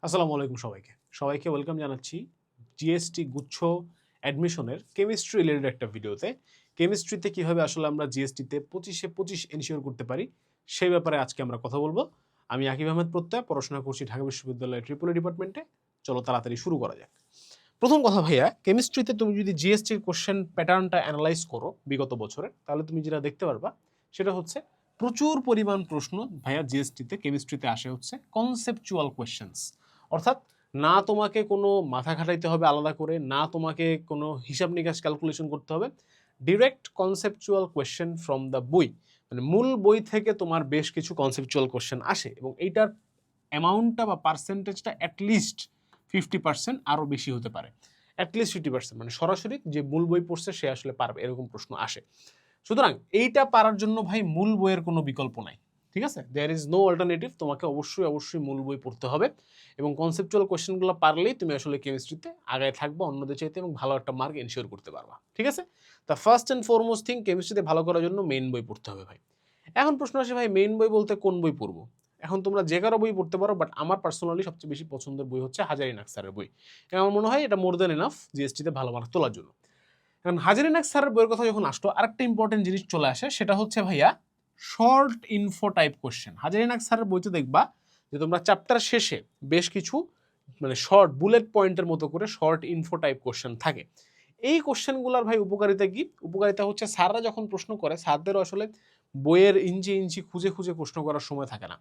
আসসালামু আলাইকুম সবাইকে ওয়েলকাম জানাচ্ছি জিএসটি গুচ্ছ অ্যাডমিশনের কেমিস্ট্রি রিলেটেড একটা ভিডিওতে। কেমিস্ট্রিতে কিভাবে আসলে আমরা জিএসটিতে 25-এ 25 এনশিওর করতে পারি সেই ব্যাপারে আজকে আমরা কথা বলবো। আমি আকিব আহমেদ প্রত্যয়, পড়াশোনা করছি ঢাকা বিশ্ববিদ্যালয়ের ট্রিপলি ডিপার্টমেন্টে। চলো তাড়াতাড়ি শুরু করা যাক। প্রথম কথা ভাইয়া, কেমিস্ট্রিতে তুমি যদি জিএসটির কোশ্চেন প্যাটার্নটা অ্যানালাইজ করো বিগত বছরের, তাহলে তুমি যেটা দেখতে পারবা সেটা হচ্ছে প্রচুর পরিমাণ প্রশ্ন ভাইয়া জিএসটিতে কেমিস্ট্রিতে আসে হচ্ছে কনসেপচুয়াল কোয়েশ্চেন্স। অর্থাৎ না তোমাকে কোনো মাথা খাটাইতে হবে আলাদা করে, না তোমাকে কোনো হিসাব নিকাশ ক্যালকুলেশন করতে হবে, direct conceptual question from the বই, মানে মূল বই থেকে তোমার বেশ কিছু কনসেপচুয়াল কোয়েশ্চেন আসে এবং এইটার অ্যামাউন্টটা বা পার্সেন্টেজটা অ্যাটলিস্ট 50% আরও বেশি হতে পারে। অ্যাটলিস্ট 50%, মানে সরাসরি যে মূল বই পড়ছে সে আসলে পারবে, এরকম প্রশ্ন আসে। সুতরাং এইটা পারার জন্য ভাই মূল বইয়ের কোনো বিকল্প নাই, ঠিক আছে? দেয়ার ইজ নো অল্টারনেটিভ, তোমাকে অবশ্যই মূল বই পড়তে হবে এবং কনসেপচুয়াল কোয়েশ্চেনগুলো পারলেই তুমি আসলে কেমিস্ট্রিতে আগায় থাকবে অন্যদের চাইতে এবং ভালো একটা মার্ক এনশিওর করতে পারবা, ঠিক আছে? তা ফার্স্ট অ্যান্ড ফরমোস্ট থিং, কেমিস্ট্রিতে ভালো করার জন্য মেইন বই পড়তে হবে ভাই। এখন প্রশ্ন আসে ভাই মেইন বই বলতে কোন বই পড়বো? এখন তোমরা যে কারো বই পড়তে পারো, বাট আমার পার্সোনালি সবচেয়ে বেশি পছন্দের বই হচ্ছে হাজারিনাক স্যারের বই। আমার মনে হয় এটা মোর দ্যান এনাফ জিএসটিতে ভালো মার্ক তোলার জন্য। এখন হাজারিনাক স্যারের বইয়ের কথা যখন আসতো, আরেকটা ইম্পর্টেন্ট জিনিস চলে আসে, সেটা হচ্ছে ভাইয়া শর্ট ইনফো টাইপ কোশ্চেন। হাজারিনাক স্যারের বইতে দেখবা যে তোমরা চ্যাপ্টার শেষে বেশ কিছু মানে শর্ট বুলেট পয়েন্টের মতো করে শর্ট ইনফো টাইপ কোশ্চেন থাকে। এই কোশ্চেনগুলোর ভাই উপকারিতা কি? উপকারিতা হচ্ছে স্যাররা যখন প্রশ্ন করে, স্যারদেরও আসলে বইয়ের ইঞ্চি ইঞ্চি খুঁজে খুঁজে প্রশ্ন করার সময় থাকে না।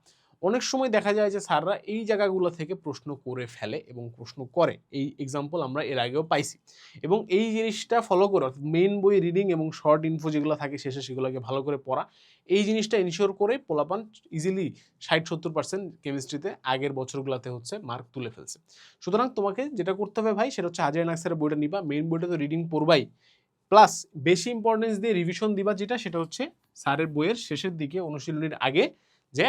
অনেক সময় দেখা যায় যে স্যাররা এই জায়গাগুলো থেকে প্রশ্ন করে ফেলে এবং প্রশ্ন করে। এই এক্সাম্পল আমরা এর আগেও পাইছি এবং এই জিনিসটা ফলো করে মেইন বই রিডিং এবং শর্ট ইনফো যেগুলো থাকে শেষে সেগুলোকে ভালো করে পড়া, এই জিনিসটা ইনশিওর করে পোলাপান ইজিলি 60-70% কেমিস্ট্রিতে আগের বছরগুলোতে হচ্ছে মার্ক তুলে ফেলছে। সুতরাং তোমাকে যেটা করতে হবে ভাই সেটা হচ্ছে হাজারিনাক স্যারের বইটা নিবা, মেইন বইটা তো রিডিং পড়বাই, প্লাস বেশি ইম্পর্টেন্স দিয়ে রিভিশন দিবা, যেটা সেটা হচ্ছে স্যারের বইয়ের শেষের দিকে অনুশীলনীর আগে যে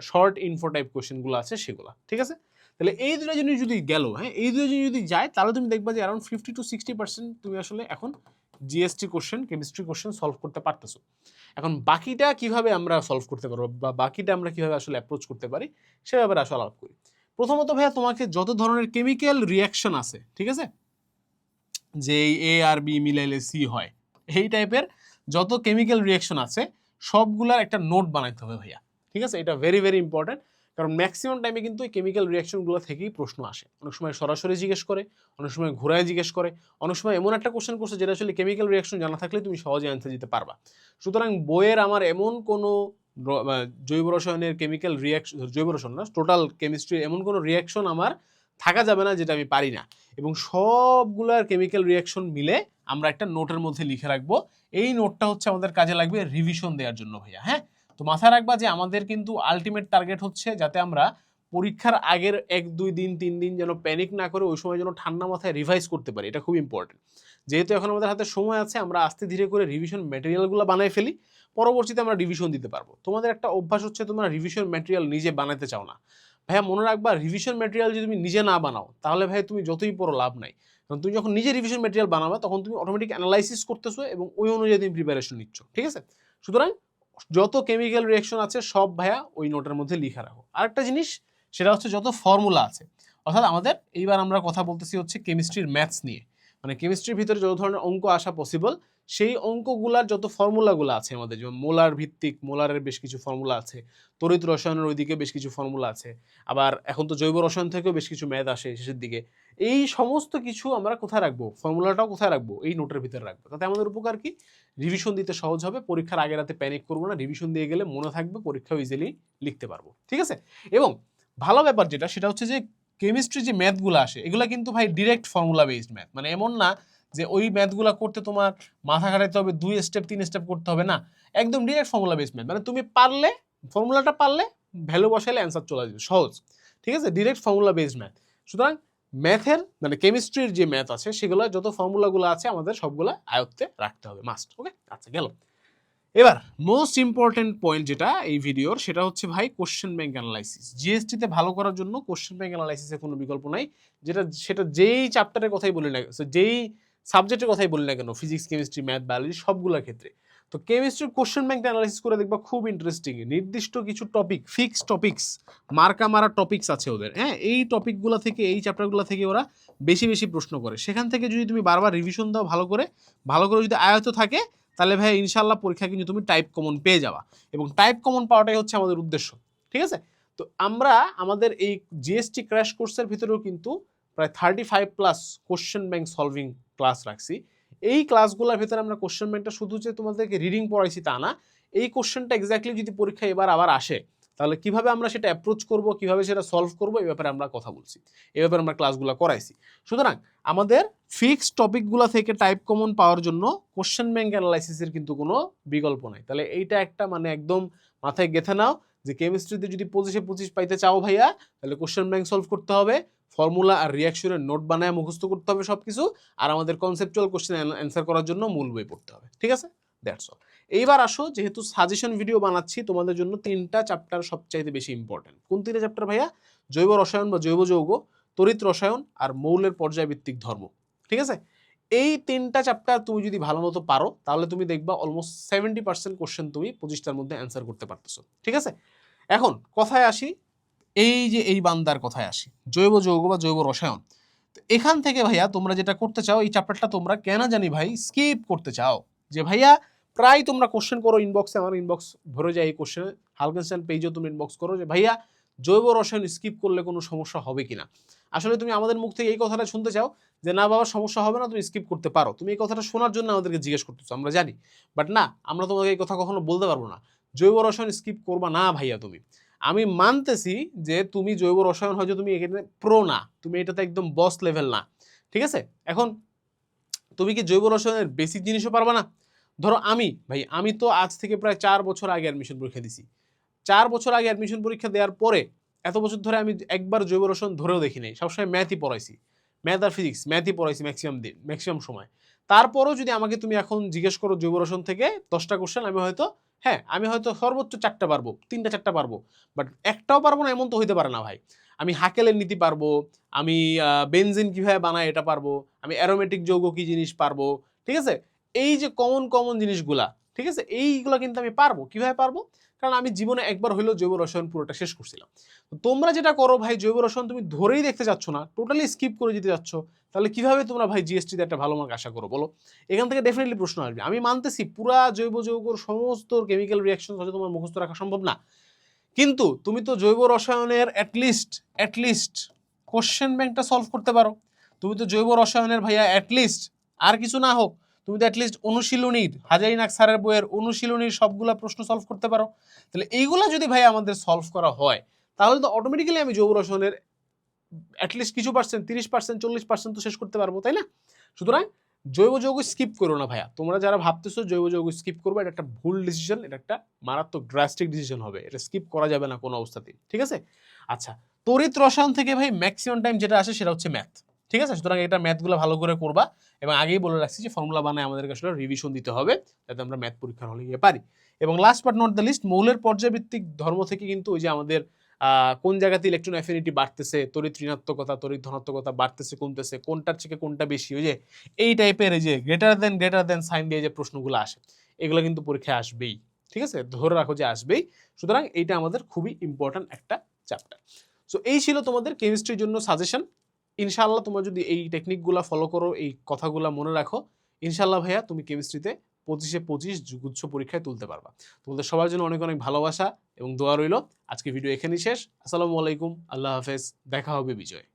শর্ট ইনফো টাইপ কোশ্চেনগুলো আছে সেগুলো, ঠিক আছে? তাহলে এই দুটো জিনিস যদি গেল, হ্যাঁ, এই দুটো জিনিস যদি যায় তাহলে তুমি দেখবা যে অ্যারাউন্ড 50-60% তুমি আসলে এখন GST question, chemistry question solve করতে পারতেছো। এখন বাকিটা কিভাবে আমরা সলভ করতে পারবো বা বাকিটা আমরা কিভাবে আসলে অ্যাপ্রোচ করতে পারি সে ব্যাপারে আসলে আলাপ করি। প্রথমত ভাইয়া, তোমাকে যত ধরনের কেমিক্যাল রিয়াকশন আছে, ঠিক আছে, যে এ আর বি মিলাইলে সি হয়, এই টাইপের যত কেমিক্যাল রিয়াকশন আছে সবগুলার একটা নোট বানাইতে হবে ভাইয়া, ঠিক আছে? এটা ভেরি ইম্পর্টেন্ট, কারণ ম্যাক্সিমাম টাইমে কিন্তু এই কেমিক্যাল রিয়াকশনগুলো থেকেই প্রশ্ন আসে। অনেক সময় সরাসরি জিজ্ঞেস করে, অনেক সময় ঘোরায় জিজ্ঞেস করে, অনেক সময় এমন একটা কোশ্চেন করছে যেটা আসলে কেমিক্যাল রিয়াকশন জানা থাকলে তুমি সহজে অ্যান্সার দিতে পারবা। সুতরাং বইয়ের আমার এমন কোনো জৈব রসায়নের কেমিক্যাল রিয়াকশন, জৈব রসায়ন না, টোটাল কেমিস্ট্রি এমন কোনো রিয়াকশন আমার থাকা যাবে না যেটা আমি পারি না, এবং সবগুলার কেমিক্যাল রিয়াকশন মিলে আমরা একটা নোটের মধ্যে লিখে রাখবো। এই নোটটা হচ্ছে আমাদের কাজে লাগবে রিভিশন দেওয়ার জন্য ভাইয়া। হ্যাঁ, তো মাথায় রাখবা যে আমাদের কিন্তু আলটিমেট টার্গেট হচ্ছে যাতে আমরা পরীক্ষার আগের 1-2 দিন 3 দিন যেন প্যানিক না করে ওই সময় যেন ঠান্ডা মাথায় রিভাইজ করতে পারি, এটা খুব ইম্পর্টেন্ট। যেহেতু এখন আমাদের হাতে সময় আছে, আমরা আস্তে ধীরে করে রিভিশন ম্যাটেরিয়ালগুলো বানাই ফেলি, পরবর্তীতে আমরা রিভিশন দিতে পারবো। তোমাদের একটা অভ্যাস হচ্ছে তোমরা রিভিশন ম্যাটেরিয়াল নিজে বানাতে চাও না ভাইয়া। মনে রাখবা, রিভিশন ম্যাটেরিয়াল যদি তুমি নিজে না বানাও তাহলে ভাই তুমি যতই পড়ো লাভ নাই। কারণ তুমি যখন নিজে রিভিশন ম্যাটেরিয়াল বানাবা তখন তুমি অটোমেটিক অ্যানালাইসিস করতেছো এবং ওই অনুযায়ী তুমি প্রিপারেশন নিচ্ছ, ঠিক আছে? সুতরাং যত কেমিক্যাল রিয়াকশন আছে সব ভাইয়া ওই নোটের মধ্যে লিখা রাখো। আরেকটা জিনিস সেটা হচ্ছে যত ফর্মুলা আছে, অর্থাৎ আমাদের এইবার আমরা কথা বলতেছি হচ্ছে কেমিস্ট্রির ম্যাথস নিয়ে, মানে কেমিস্ট্রির ভিতরে যত ধরনের অঙ্ক আসা পসিবল সেই অঙ্কগুলার যত ফর্মুলাগুলো আছে আমাদের, যেমন মোলার ভিত্তিক, মোলারের বেশ কিছু ফর্মুলা আছে, তড়িৎ রসায়নের ওইদিকে বেশ কিছু ফর্মুলা আছে, আবার এখন তো জৈব রসায়ন থেকেও বেশ কিছু ম্যাথ আসে শেষের দিকে। এই সমস্ত কিছু আমরা কোথায় রাখবো, ফর্মুলাটাও কোথায় রাখবো, এই নোটের ভিতরে রাখবো। তাতে আমাদের উপকার কি? রিভিশন দিতে সহজ হবে, পরীক্ষার আগে রাতে প্যানিক করবো না, রিভিশন দিয়ে গেলে মনে থাকবে, পরীক্ষাও ইজিলি লিখতে পারবো, ঠিক আছে? এবং ভালো ব্যাপার যেটা সেটা হচ্ছে যে কেমিস্ট্রি যে ম্যাথগুলো আসে এগুলো কিন্তু ভাই ডিরেক্ট ফর্মুলা বেসড ম্যাথ, মানে এমন না যে ওই ম্যাথগুলো করতে তোমার মাথা খাটাইতে হবে, 2 স্টেপ 3 স্টেপ করতে হবে না, একদম ডিরেক্ট ফর্মুলা বেসড ম্যাথ, মানে তুমি পারলে ফর্মুলাটা পারলে ভ্যালু বসাইলে অ্যান্সার চলে আসবে, সহজ, ঠিক আছে? Direct formula based math. সুতরাং ম্যাথের মানে কেমিস্ট্রির যে ম্যাথ আছে সেগুলো যত ফর্মুলাগুলো আছে আমাদের সবগুলো আয়ত্তে রাখতে হবে, মাস্ট। ওকে, আচ্ছা গেল। এবার মোস্ট ইম্পর্টেন্ট পয়েন্ট যেটা এই ভিডিওর সেটা হচ্ছে ভাই কোশ্চেন ব্যাংক অ্যানালাইসিস। জিএসটিতে ভালো করার জন্য কোশ্চেন ব্যাংক অ্যানালাইসিসের কোনো বিকল্প নাই। সেটা যেই চ্যাপ্টারের কথাই বলি না, যেই সাবজেক্টের কথাই বলি না কেন, ফিজিক্স, কেমিস্ট্রি, ম্যাথ, বায়োলজি সবগুলোর ক্ষেত্রে তো কেমিস্ট্রির কোশ্চেন ব্যাংক অ্যানালাইসিস করে দেখবা খুব ইন্টারেস্টিং, নির্দিষ্ট কিছু টপিক, ফিক্স টপিকস, মার্কা মারা টপিকস আছে ওদের, হ্যাঁ, এই টপিকগুলো থেকে, এই চ্যাপ্টারগুলো থেকে ওরা বেশি বেশি প্রশ্ন করে। সেখান থেকে যদি তুমি বারবার রিভিশন দাও ভালো করে যদি আয়ত্ত থাকে, তাহলে ভাই ইনশাল্লাহ পরীক্ষা কিন্তু তুমি টাইপ কমন পেয়ে যাবা, এবং টাইপ কমন পাওয়াটাই হচ্ছে আমাদের উদ্দেশ্য, ঠিক আছে? তো আমরা আমাদের এই জিএসটি ক্র্যাশ কোর্সের ভিতরেও কিন্তু প্রায় 35+ কোশ্চেন ব্যাংক সলভিং ক্লাস রাখছি। এই ক্লাসগুলোর ভিতরে আমরা কোশ্চেন ব্যাংকটা শুধু যে তোমাদেরকে রিডিং পড়াইছি তা না, এই কোশ্চেনটা এক্স্যাক্টলি যদি পরীক্ষা এবার আবার আসে, তাহলে কিভাবে আমরা সেটা অ্যাপ্রোচ করব, কিভাবে সেটা সলভ করব, এই ব্যাপারে আমরা কথা বলছি, এই ব্যাপারে আমরা ক্লাসগুলো করাইছি। সুতরাং আমাদের ফিক্সড টপিকগুলো থেকে টাইপ কমন পাওয়ার জন্য কোশ্চেন ব্যাংক অ্যানালাইসিসের কিন্তু কোনো বিকল্প নাই। তাহলে এইটা একটা মানে একদম মাথায় গেঁথে নাও যে কেমিস্ট্রিতে যদি 25-25 পাইতে চাও ভাইয়া, তাহলে কোশ্চেন ব্যাংক সলভ করতে হবে, ফর্মুলা আর রিয়াকশনের নোট বানায় মুখস্থ করতে হবে সব কিছু, আর আমাদের কনসেপচুয়াল কোশ্চেন অ্যান্সার করার জন্য মূল বই পড়তে হবে, ঠিক আছে? That's all. এইবার আসো, যেহেতু সাজেশন ভিডিও বানাচ্ছি তোমাদের জন্য, 3টা চ্যাপ্টার সবচাইতে বেশি ইম্পর্টেন্ট। কোন 3টা চ্যাপ্টার ভাইয়া? জৈব রসায়ন বা জৈব যৌগ, তড়িৎ রসায়ন আর মৌলের পর্যায়ভিত্তিক ধর্ম, ঠিক আছে? এই 3টা চ্যাপ্টার তুমি যদি ভালো মতো পারো, তাহলে তুমি দেখবা অলমোস্ট 70% কোশ্চেন তুমি 25টার মধ্যে অ্যান্সার করতে পারতেছো, ঠিক আছে? এখন কথায় আসি, এই যে এই বান্দার কথায় আসি, জৈব যৌগ বা জৈব রসায়ন। তো এখান থেকে ভাইয়া তোমরা যেটা করতে চাও, এই চ্যাপ্টারটা তোমরা কেন জানি ভাই স্কিপ করতে চাও, যে ভাইয়া প্রায় তোমরা কোশ্চেন করো ইনবক্সে, আমার ইনবক্স ভরে যায় এই কোশ্চেনে, হালকেনস্টাইন পেজেও তুমি ইনবক্স করো যে ভাইয়া জৈব রসায়ন স্কিপ করলে কোনো সমস্যা হবে কিনা। আসলে তুমি আমাদের মুখ থেকে এই কথাটা শুনতে চাও যে না বাবা সমস্যা হবে না, তুমি স্কিপ করতে পারো, তুমি এই কথাটা শোনার জন্য আমাদেরকে জিজ্ঞেস করতেছো, আমরা জানি, বাট না, আমরা তোমাকে এই কথা কখনো বলতে পারবো না জৈব রসায়ন স্কিপ করবা না ভাইয়া। তুমি, আমি মানতেছি যে তুমি জৈব রসায়ন হয়তো তুমি এখানে প্রো না, তুমি এটাতে একদম বস লেভেল না, ঠিক আছে? এখন তুমি কি জৈব রসায়নের বেসিক জিনিসও পারবা না? ধরো আমি তো আজ থেকে প্রায় 4 বছর আগে অ্যাডমিশন পরীক্ষা দিছি। 4 বছর আগে অ্যাডমিশন পরীক্ষা দেওয়ার পরে এত বছর ধরে আমি একবার জৈব রসায়ন ধরেও দেখি নাই, সবসময় ম্যাথই পড়াইছি, ম্যাথ আর ফিজিক্স, ম্যাথই পড়াইছি ম্যাক্সিমাম সময়। তারপরও যদি আমাকে তুমি এখন জিজ্ঞেস করো জৈব রসায়ন থেকে 10টা কোশ্চেন, আমি হয়তো সর্বোচ্চ 4টা পারবো, 3টা-4টা পারবো, বাট একটাও পারবো না এমন তো হইতে পারে না ভাই। আমি হাকেলের নীতি পারবো, আমি বেনজিন কিভাবে বানায় এটা পারবো, আমি অ্যারোমেটিক যৌগ কি জিনিস পারবো, ঠিক আছে? এই যে কমন জিনিসগুলা, ঠিক আছে, এইগুলা কিন্তু আমি পারবো। কিভাবে পারবো? কারণ আমি জীবনে একবার হইলেও জৈব রসায়ন পুরোটা শেষ করছিলাম। তোমরা যেটা করো ভাই, জৈব রসায়ন তুমি ধরেই দেখতে যাচ্ছ না, টোটালি স্কিপ করে যেতে যাচ্ছ, তাহলে কিভাবে তোমরা ভাই জিএসটিতে একটা ভালো মার্ক আশা করো বলো? এখান থেকে ডেফিনেটলি প্রশ্ন আসবে। আমি মানতেছি পুরা জৈব যৌগর সমস্ত কেমিক্যাল রিয়াকশন হয়তো তোমার মুখস্থ রাখা সম্ভব না, কিন্তু তুমি তো জৈব রসায়নের অ্যাটলিস্ট কোশ্চেন ব্যাংকটা সলভ করতে পারো। তুমি তো জৈব রসায়নের ভাইয়া অ্যাটলিস্ট, আর কিছু না হোক, তুমি তো অ্যাটলিস্ট অনুশীলনীর, হাজারিনাক স্যারের বইয়ের অনুশীলনীর সবগুলা প্রশ্ন সলভ করতে পারো। তাহলে এইগুলা যদি ভাই আমাদের সলভ করা হয়, তাহলে তো অটোমেটিক্যালি আমি জৈব রসায়নের অ্যাটলিস্ট কিছু পার্সেন্ট, 30%, 40% তো শেষ করতে পারবো, তাই না? সুতরাং জৈব যৌগ স্কিপ করো না ভাইয়া। তোমরা যারা ভাবতেছো জৈব যৌগ স্কিপ করবে, এটা একটা ভুল ডিসিশন, এটা একটা মারাত্মক ড্রাস্টিক ডিসিশন হবে, এটা স্কিপ করা যাবে না কোনো অবস্থাতেই, ঠিক আছে? আচ্ছা, তড়িৎ রসায়ন থেকে ভাই ম্যাক্সিমাম টাইম যেটা আসে সেটা হচ্ছে ম্যাথ, ঠিক আছে? সুতরাং এটা ম্যাথগুলো ভালো করে করবা, এবং আগেই বলে রাখছি যে ফর্মুলা বানায় আমাদেরকে আসলে রিভিশন দিতে হবে, যাতে আমরা ম্যাথ পরীক্ষার হলে গিয়ে পারি। এবং last but not the least, মৌলের পর্যায়ভিত্তিক ধর্ম থেকে কিন্তু ওই যে আমাদের কোন জায়গাতে ইলেকট্রন অ্যাফিনিটি বাড়তেছে, তড়িৎ ঋণাত্মকতা তড়িৎ ধনাত্মকতা বাড়তেছে কমতেছে, কোনটার থেকে কোনটা বেশি, ওই যে এই টাইপের এই যে গ্রেটার দেন সাইন দিয়ে যে প্রশ্নগুলো আসে, এগুলো কিন্তু পরীক্ষায় আসবেই, ঠিক আছে? ধরে রাখো যে আসবেই। সুতরাং এইটা আমাদের খুবই ইম্পর্ট্যান্ট একটা চ্যাপ্টার। সো এই ছিল তোমাদের কেমিস্ট্রির জন্য সাজেশন। ইনশাআল্লাহ তোমরা যদি এই টেকনিকগুলো ফলো করো, এই কথাগুলো মনে রাখো, ইনশাআল্লাহ ভাইয়া তুমি কেমিস্ট্রিতে 25-25 গুচ্ছ পরীক্ষায় তুলতে পারবা। তোমাদের সবার জন্য অনেক অনেক ভালোবাসা এবং দোয়া রইল। আজকে ভিডিও এখানেই শেষ। আসসালামু আলাইকুম, আল্লাহ হাফেজ, দেখা হবে বিজয়।